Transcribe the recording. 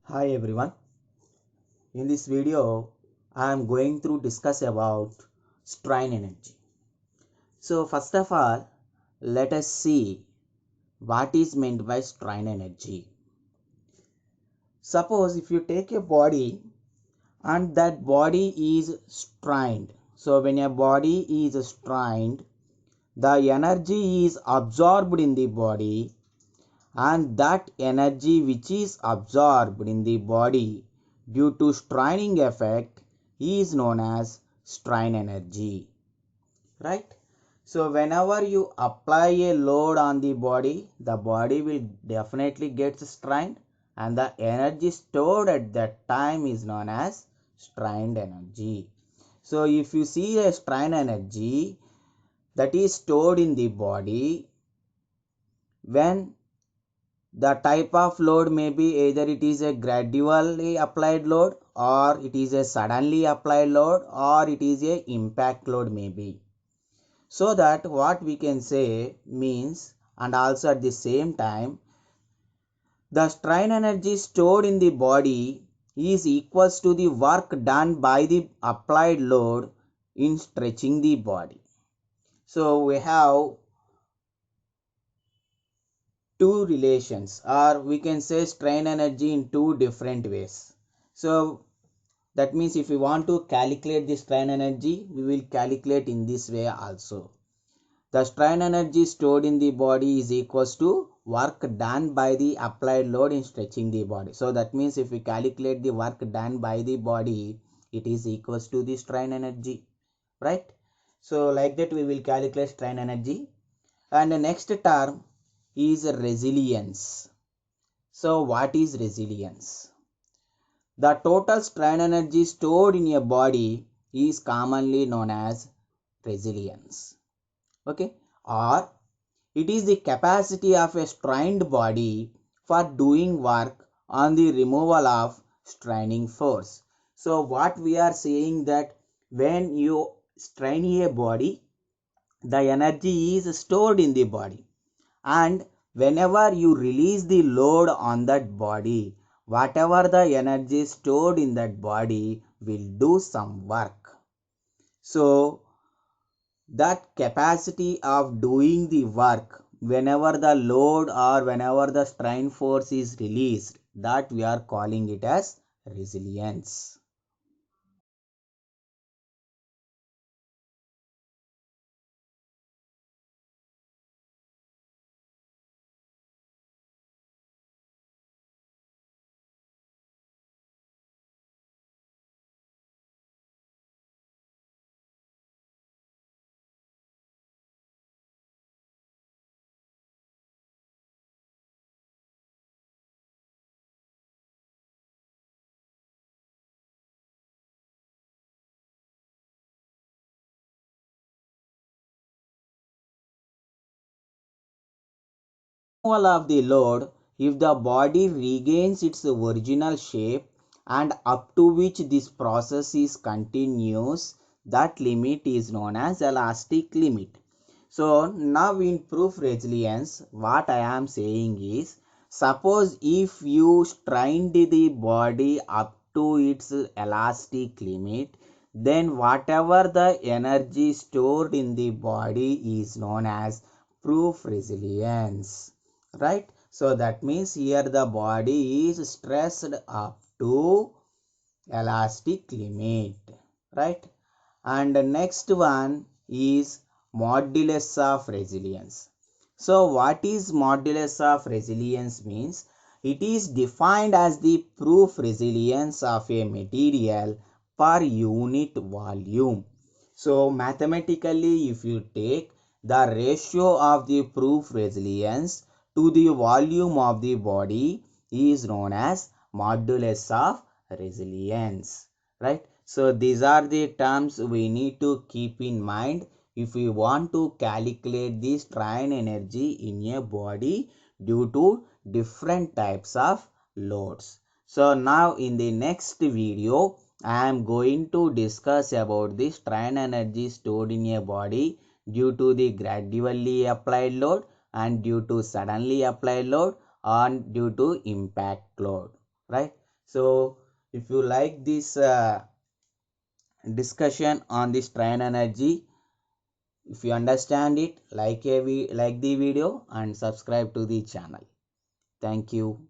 Hi everyone. In this video, I am going to discuss about strain energy. So first of all, let us see what is meant by strain energy. Suppose if you take a body and that body is strained. So when a body is strained, the energy is absorbed in the body, and that energy which is absorbed in the body due to straining effect is known as strain energy, right? So whenever you apply a load on the body will definitely get strained, and the energy stored at that time is known as strained energy. So if you see a strain energy that is stored in the body, when the type of load may be either it is a gradually applied load, or it is a suddenly applied load, or it is a impact load maybe. So that what we can say means, and also at the same time, the strain energy stored in the body is equals to the work done by the applied load in stretching the body. So we have two relations, or we can say strain energy in two different ways. So that means if we want to calculate the strain energy, we will calculate in this way also. The strain energy stored in the body is equals to work done by the applied load in stretching the body. So that means if we calculate the work done by the body, it is equals to the strain energy, right? So like that we will calculate strain energy. And the next term is resilience. So what is resilience? The total strain energy stored in a body is commonly known as resilience. Okay, or it is the capacity of a strained body for doing work on the removal of straining force. So what we are saying that when you strain a body, the energy is stored in the body, and whenever you release the load on that body, whatever the energy stored in that body will do some work. So that capacity of doing the work whenever the load or whenever the strain force is released, that we are calling it as resilience. Removal of the load, if the body regains its original shape and up to which this process is continuous, that limit is known as elastic limit. So now in proof resilience, what I am saying is, suppose if you strained the body up to its elastic limit, then whatever the energy stored in the body is known as proof resilience, right? So that means here the body is stressed up to elastic limit, right? And the next one is modulus of resilience. So what is modulus of resilience means? It is defined as the proof resilience of a material per unit volume. So mathematically, if you take the ratio of the proof resilience to the volume of the body is known as modulus of resilience, right? So these are the terms we need to keep in mind if we want to calculate the strain energy in a body due to different types of loads. So now in the next video, I am going to discuss about the strain energy stored in a body due to the gradually applied load, and due to suddenly applied load, and due to impact load, right? So if you like this discussion on this strain energy, if you understand it, like the video and subscribe to the channel. Thank you.